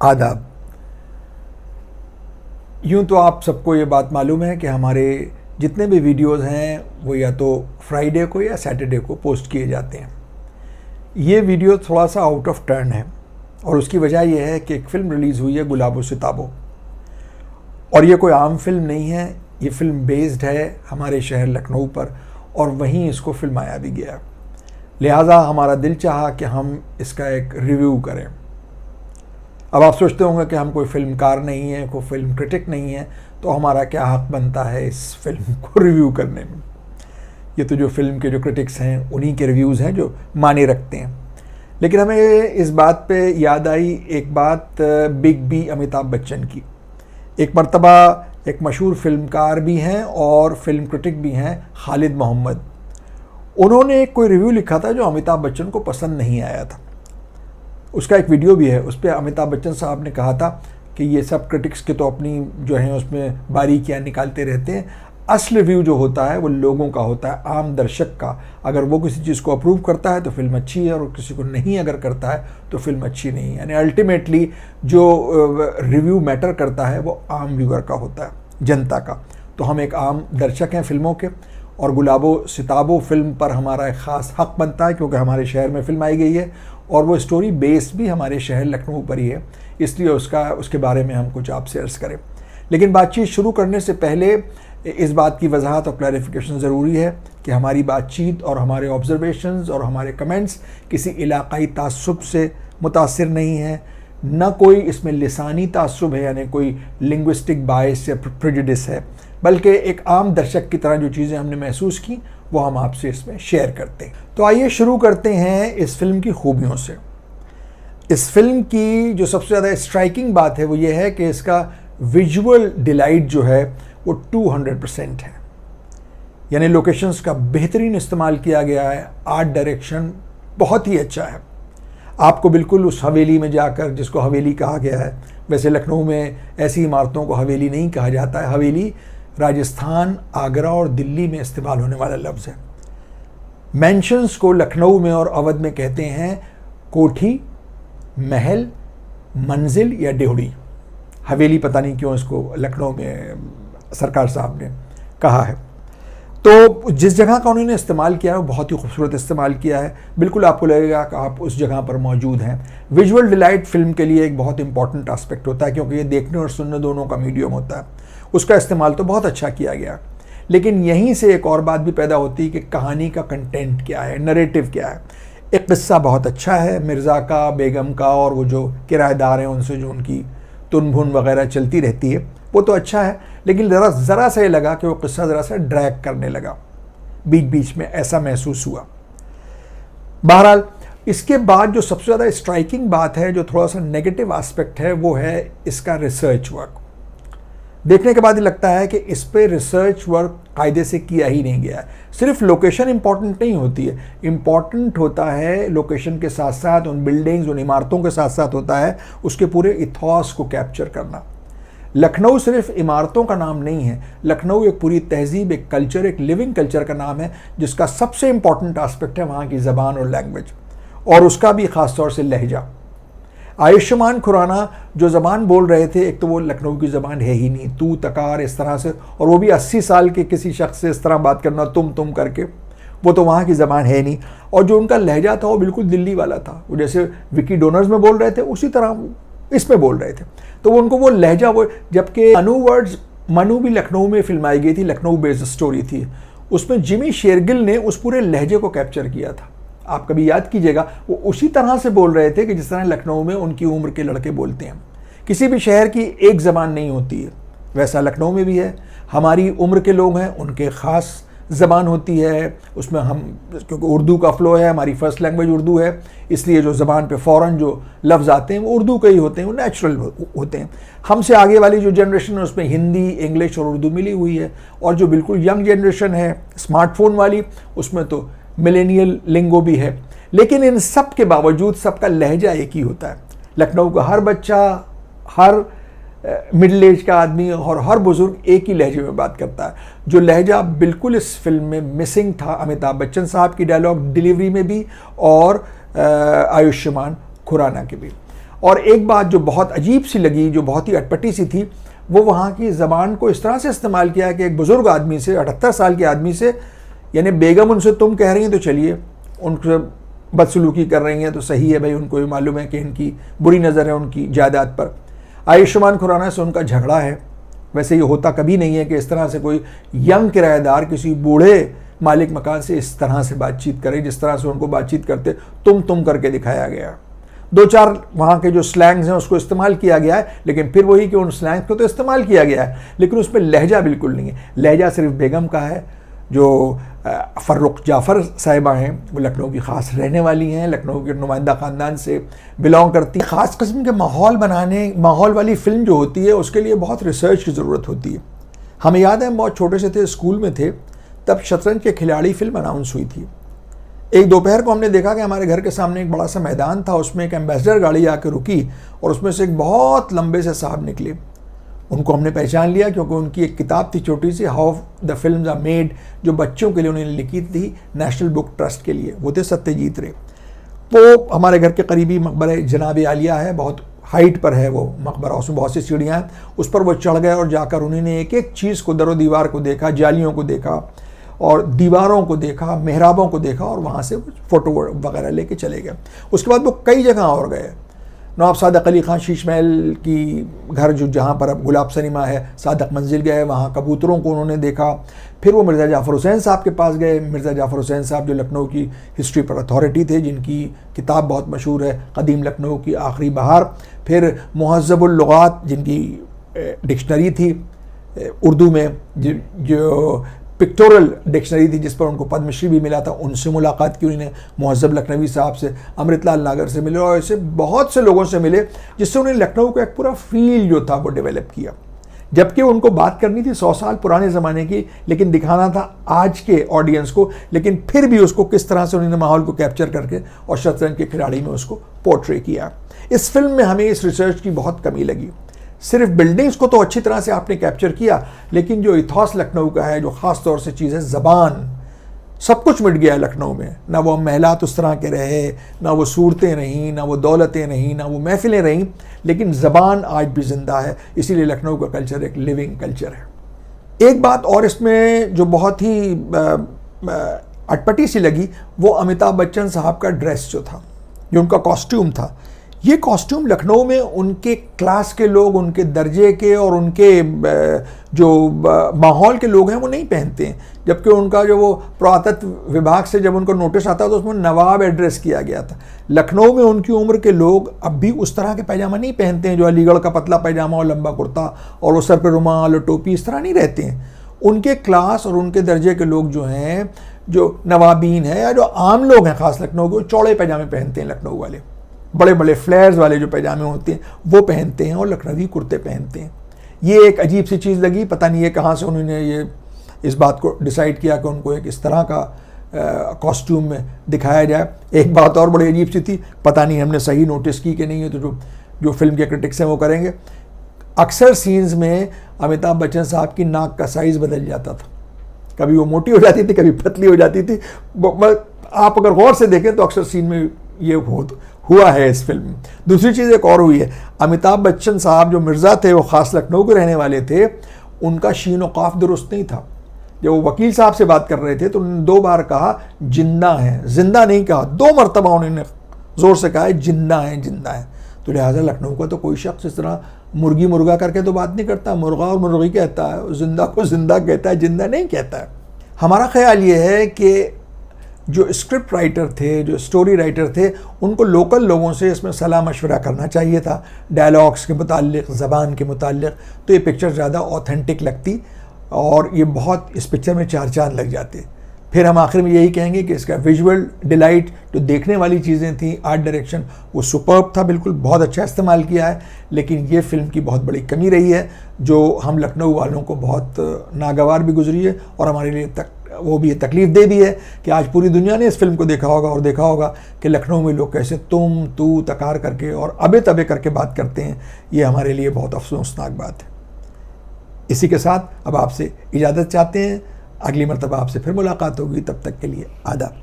आदाब। यूँ तो आप सबको ये बात मालूम है कि हमारे जितने भी वीडियोस हैं वो या तो फ्राइडे को या सैटरडे को पोस्ट किए जाते हैं। ये वीडियो थोड़ा सा आउट ऑफ टर्न है और उसकी वजह यह है कि एक फ़िल्म रिलीज़ हुई है गुलाबो सिताबो, और ये कोई आम फिल्म नहीं है। ये फिल्म बेस्ड है हमारे शहर लखनऊ पर और वहीं इसको फिल्माया भी गया। लिहाजा हमारा दिल चाहा कि हम इसका एक रिव्यू करें। अब आप सोचते होंगे कि हम कोई फिल्मकार नहीं है, कोई फिल्म क्रिटिक नहीं है, तो हमारा क्या हक़ बनता है इस फिल्म को रिव्यू करने में। ये तो जो फिल्म के जो क्रिटिक्स हैं उन्हीं के रिव्यूज़ हैं जो माने रखते हैं। लेकिन हमें इस बात पे याद आई एक बात बिग बी अमिताभ बच्चन की। एक मर्तबा एक मशहूर फिल्मकार भी हैं और फिल्म क्रिटिक भी हैं खालिद मोहम्मद। उन्होंने एक कोई रिव्यू लिखा था जो अमिताभ बच्चन को पसंद नहीं आया था। उसका एक वीडियो भी है, उस पर अमिताभ बच्चन साहब ने कहा था कि ये सब क्रिटिक्स के तो अपनी जो हैं उसमें बारीकियाँ निकालते रहते हैं। असली रिव्यू जो होता है वो लोगों का होता है, आम दर्शक का। अगर वो किसी चीज़ को अप्रूव करता है तो फिल्म अच्छी है और किसी को नहीं अगर करता है तो फिल्म अच्छी नहीं है। यानी अल्टीमेटली जो रिव्यू मैटर करता है वो आम व्यूअर का होता है, जनता का। तो हम एक आम दर्शक हैं फिल्मों के, और गुलाबो सिताबो फिल्म पर हमारा एक ख़ास हक़ बनता है क्योंकि हमारे शहर में फिल्म आई गई है और वो स्टोरी बेस्ड भी हमारे शहर लखनऊ पर ही है, इसलिए उसके बारे में हम कुछ आपसे अर्ज़ करें। लेकिन बातचीत शुरू करने से पहले इस बात की वजाहत और क्लैरिफिकेशन ज़रूरी है कि हमारी बातचीत और हमारे ऑब्जर्वेशंस और हमारे कमेंट्स किसी इलाक़ाई तासुब से मुतासिर नहीं है, न कोई इसमें लिसानी तासुब है, यानी कोई लिंग्विस्टिक बायस या प्रेजुडिस है, बल्कि एक आम दर्शक की तरह जो चीज़ें हमने महसूस की वो हम आपसे इसमें शेयर करते हैं। तो आइए शुरू करते हैं इस फिल्म की खूबियों से। इस फिल्म की जो सबसे ज़्यादा स्ट्राइकिंग बात है वो ये है कि इसका विजुअल डिलाइट जो है वो 200% है। यानी लोकेशंस का बेहतरीन इस्तेमाल किया गया है, आर्ट डायरेक्शन बहुत ही अच्छा है। आपको बिल्कुल उस हवेली में जाकर, जिसको हवेली कहा गया है, वैसे लखनऊ में ऐसी इमारतों को हवेली नहीं कहा जाता है। हवेली राजस्थान, आगरा और दिल्ली में इस्तेमाल होने वाला लफ्ज़ है। मैंशंस को लखनऊ में और अवध में कहते हैं कोठी, महल, मंजिल या डेहड़ी। हवेली पता नहीं क्यों इसको लखनऊ में सरकार साहब ने कहा है। तो जिस जगह का उन्होंने इस्तेमाल किया है वो बहुत ही खूबसूरत इस्तेमाल किया है। बिल्कुल आपको लगेगा कि आप उस जगह पर मौजूद हैं। विजुअल डिलाइट फिल्म के लिए एक बहुत इंपॉर्टेंट एस्पेक्ट होता है क्योंकि ये देखने और सुनने दोनों का मीडियम होता है। उसका इस्तेमाल तो बहुत अच्छा किया गया, लेकिन यहीं से एक और बात भी पैदा होती है कि कहानी का कंटेंट क्या है, नरेटिव क्या है। एक किस्सा बहुत अच्छा है मिर्ज़ा का, बेगम का, और वो जो किराएदार हैं उनसे जो उनकी तुनभुन वगैरह चलती रहती है वो तो अच्छा है, लेकिन ज़रा सा ये लगा कि वो किस्सा ज़रा सा ड्रैग करने लगा बीच बीच में, ऐसा महसूस हुआ। बहरहाल इसके बाद जो सबसे ज़्यादा स्ट्राइकिंग बात है, जो थोड़ा सा नेगेटिव एस्पेक्ट है, वो है इसका रिसर्च वर्क। देखने के बाद ये लगता है कि इस पे रिसर्च वर्क कायदे से किया ही नहीं गया है। सिर्फ लोकेशन इंपॉर्टेंट नहीं होती है, इंपॉर्टेंट होता है लोकेशन के साथ साथ उन बिल्डिंग्स, उन इमारतों के साथ साथ होता है उसके पूरे इथॉस को कैप्चर करना। लखनऊ सिर्फ इमारतों का नाम नहीं है, लखनऊ एक पूरी तहजीब, एक कल्चर, एक लिविंग कल्चर का नाम है, जिसका सबसे इंपॉर्टेंट एस्पेक्ट है वहाँ की ज़बान और लैंग्वेज, और उसका भी ख़ास तौर से लहजा। आयुष्मान खुराना जो ज़बान बोल रहे थे, एक तो वो लखनऊ की ज़बान है ही नहीं, तू तकार इस तरह से, और वो भी 80 साल के किसी शख्स से इस तरह बात करना तुम करके, वो तो वहाँ की ज़बान है नहीं। और जो उनका लहजा था वो बिल्कुल दिल्ली वाला था। वो जैसे विकी डोनर्स में बोल रहे थे उसी तरह इसमें बोल रहे थे, तो वो उनको वो लहजा वो, जबकि मनु भी लखनऊ में फिल्माई गई थी, लखनऊ बेस्ड स्टोरी थी, उसमें जिमी शेरगिल ने उस पूरे लहजे को कैप्चर किया था। आप कभी याद कीजिएगा, वो उसी तरह से बोल रहे थे कि जिस तरह लखनऊ में उनकी उम्र के लड़के बोलते हैं। किसी भी शहर की एक ज़बान नहीं होती है, वैसा लखनऊ में भी है। हमारी उम्र के लोग हैं, उनके ख़ास ज़बान होती है, उसमें हम, क्योंकि उर्दू का फ़्लो है, हमारी फ़र्स्ट लैंग्वेज उर्दू है, इसलिए जो ज़बान पे फ़ौरन जो लफ्ज़ आते हैं वो उर्दू के ही होते हैं, वो नेचुरल होते हैं। हमसे आगे वाली जो जनरेशन है उसमें हिंदी, इंग्लिश और उर्दू मिली हुई है, और जो बिल्कुल यंग जनरेशन है स्मार्टफोन वाली, उसमें तो मिलेनियल लिंगो भी है। लेकिन इन सब के बावजूद सबका लहजा एक ही होता है। लखनऊ का हर बच्चा, हर मिडिल एज का आदमी और हर बुजुर्ग एक ही लहजे में बात करता है, जो लहजा बिल्कुल इस फिल्म में मिसिंग था अमिताभ बच्चन साहब की डायलॉग डिलीवरी में भी और आयुष्मान खुराना के भी। और एक बात जो बहुत अजीब सी लगी, जो बहुत ही अटपटी सी थी, वो वहाँ की ज़बान को इस तरह से इस्तेमाल किया कि एक बुज़ुर्ग आदमी से, 78 साल के आदमी से, यानी बेगम उनसे तुम कह रही हैं तो चलिए, उनसे बदसलूकी कर रही हैं तो सही है भाई, उनको भी मालूम है कि इनकी बुरी नज़र है उनकी जायदाद पर। आयुष्मान खुराना से उनका झगड़ा है। वैसे ये होता कभी नहीं है कि इस तरह से कोई यंग किराएदार किसी बूढ़े मालिक मकान से इस तरह से बातचीत करे, जिस तरह से उनको बातचीत करते तुम करके दिखाया गया। 2-4 वहाँ के जो स्लैंग्स हैं उसको इस्तेमाल किया गया है, लेकिन फिर वही कि उन स्लैंग्स को तो इस्तेमाल किया गया है, लेकिन उसमें लहजा बिल्कुल नहीं है। लहजा सिर्फ बेगम का है। जो फ़र्रुख जाफ़र साहिबा हैं वो लखनऊ की ख़ास रहने वाली हैं, लखनऊ के नुमाइंदा ख़ानदान से बिलोंग करती हैं। ख़ास किस्म के माहौल वाली फ़िल्म जो होती है उसके लिए बहुत रिसर्च की ज़रूरत होती है। हमें याद है हम बहुत छोटे से थे, स्कूल में थे, तब शतरंज के खिलाड़ी फ़िल्म अनाउंस हुई थी। एक दोपहर को हमने देखा कि हमारे घर के सामने एक बड़ा सा मैदान था, उसमें एक एम्बेसडर गाड़ी आकर रुकी और उसमें से एक बहुत लंबे से साहब निकले। उनको हमने पहचान लिया क्योंकि उनकी एक किताब थी छोटी सी, how the films are made, जो बच्चों के लिए उन्होंने लिखी थी नेशनल बुक ट्रस्ट के लिए। वो थे सत्यजीत रे। वो हमारे घर के करीबी मकबरे जनाब आलिया है, बहुत हाइट पर है वो मकबरा, उसमें बहुत सी सीढ़ियाँ हैं। उस पर वो चढ़ गए और जाकर उन्होंने एक एक चीज़ को, दरो दीवार को देखा, जालियों को देखा और दीवारों को देखा, मेहराबों को देखा और वहाँ से फ़ोटो वगैरह लेके चले गए। उसके बाद वो कई जगह और गए। नवाब सादक अली ख़ान शीश महल की घर जो जहाँ पर अब गुलाब सिनेमा है, सादक मंजिल गए, वहाँ कबूतरों को उन्होंने देखा। फिर वो मिर्ज़ा जाफ़र हुसैन साहब के पास गए। मिर्ज़ा जाफ़र हुसैन साहब जो लखनऊ की हिस्ट्री पर अथॉरिटी थे, जिनकी किताब बहुत मशहूर है, क़दीम लखनऊ की आखिरी बहार। फिर मुहज़्ज़बुल लुग़ात, जिनकी डिक्शनरी थी उर्दू में, जो पिक्टोरल डिक्शनरी थी जिस पर उनको पद्मश्री भी मिला था, उनसे मुलाकात की उन्होंने। मुहज़्ज़ब लखनवी साहब से, अमृतलाल नागर से मिले और ऐसे बहुत से लोगों से मिले, जिससे उन्हें लखनऊ का एक पूरा फील जो था वो डेवलप किया। जबकि उनको बात करनी थी 100 साल पुराने ज़माने की, लेकिन दिखाना था आज के ऑडियंस को, लेकिन फिर भी उसको किस तरह से उन्होंने माहौल को कैप्चर करके और शतरंज के खिलाड़ी में उसको पोर्ट्रे किया। इस फिल्म में हमें इस रिसर्च की बहुत कमी लगी। सिर्फ बिल्डिंग्स को तो अच्छी तरह से आपने कैप्चर किया, लेकिन जो इथॉस लखनऊ का है, जो ख़ास तौर से चीज़ है ज़बान, सब कुछ मिट गया लखनऊ में। ना वो महलात उस तरह के रहे, ना वो सूरतें रहीं, ना वो दौलतें रहीं, ना वो महफिलें रहीं, लेकिन ज़बान आज भी ज़िंदा है। इसीलिए लखनऊ का कल्चर एक लिविंग कल्चर है। एक बात और इसमें जो बहुत ही अटपटी सी लगी, वो अमिताभ बच्चन साहब का ड्रेस जो था, जो उनका कॉस्ट्यूम था। ये कॉस्ट्यूम लखनऊ में उनके क्लास के लोग, उनके दर्जे के और उनके जो माहौल के लोग हैं वो नहीं पहनते हैं। जबकि उनका जो वो पुरातत्व विभाग से जब उनको नोटिस आता तो उसमें नवाब एड्रेस किया गया था। लखनऊ में उनकी उम्र के लोग अब भी उस तरह के पैजामा नहीं पहनते हैं, जो अलीगढ़ का पतला पैजामा और लंबा कुर्ता और वो सर पर रुमाल और टोपी, इस तरह नहीं रहते हैं। उनके क्लास और उनके दर्जे के लोग जो हैं, जो नवाबीन हैं या जो आम लोग हैं ख़ास लखनऊ के, चौड़े पैजामे पहनते हैं। लखनऊ वाले बड़े बड़े फ्लेयर्स वाले जो पैजामे होते हैं वो पहनते हैं और लखनवी कुर्ते पहनते हैं। ये एक अजीब सी चीज़ लगी, पता नहीं है कहाँ से उन्होंने ये इस बात को डिसाइड किया कि उनको एक इस तरह का कॉस्ट्यूम में दिखाया जाए। एक बात और बड़ी अजीब सी थी, पता नहीं हमने सही नोटिस की कि नहीं है, तो जो फिल्म के क्रिटिक्स हैं वो करेंगे। अक्सर सीन्स में अमिताभ बच्चन साहब की नाक का साइज़ बदल जाता था, कभी वो मोटी हो जाती थी, कभी पतली हो जाती थी। आप अगर गौर से देखें तो अक्सर सीन में ये हुआ है इस फिल्म में। दूसरी चीज़ एक और हुई है, अमिताभ बच्चन साहब जो मिर्ज़ा थे, वो ख़ास लखनऊ के रहने वाले थे, उनका शीन व काफ दुरुस्त नहीं था। जब वो वकील साहब से बात कर रहे थे तो उन्होंने 2 बार कहा जिंदा है, जिंदा नहीं कहा, 2 मरतबा उन्होंने ज़ोर से कहा है जिंदा है, जिंदा है। तो लिहाजा लखनऊ का तो कोई शख्स इस तरह मुर्गी मुर्गा करके तो बात नहीं करता, मुर्गा और मुर्गी कहता है, जिंदा को जिंदा कहता है, जिंदा नहीं कहता है। हमारा ख्याल ये है कि जो स्क्रिप्ट राइटर थे, जो स्टोरी राइटर थे, उनको लोकल लोगों से इसमें सलाह मशवरा करना चाहिए था, डायलॉग्स के मुताल्लिक़, ज़बान के मुताल्लिक़, तो ये पिक्चर ज़्यादा ऑथेंटिक लगती और ये बहुत इस पिक्चर में 4 चांद लग जाते। फिर हम आखिर में यही कहेंगे कि इसका विजुअल डिलाइट, जो देखने वाली चीज़ें थी, आर्ट डायरेक्शन, वो सुपर्ब था, बिल्कुल बहुत अच्छा इस्तेमाल किया है। लेकिन ये फिल्म की बहुत बड़ी कमी रही है, जो हम लखनऊ वालों को बहुत नागवार भी गुजरी है और हमारे लिए वो भी तकलीफ दे भी है कि आज पूरी दुनिया ने इस फिल्म को देखा होगा और देखा होगा कि लखनऊ में लोग कैसे तुम तू तकार करके और अबे तबे करके बात करते हैं। ये हमारे लिए बहुत अफसोसनाक बात है। इसी के साथ अब आपसे इजाज़त चाहते हैं, अगली मरतबा आपसे फिर मुलाकात होगी, तब तक के लिए आदाब।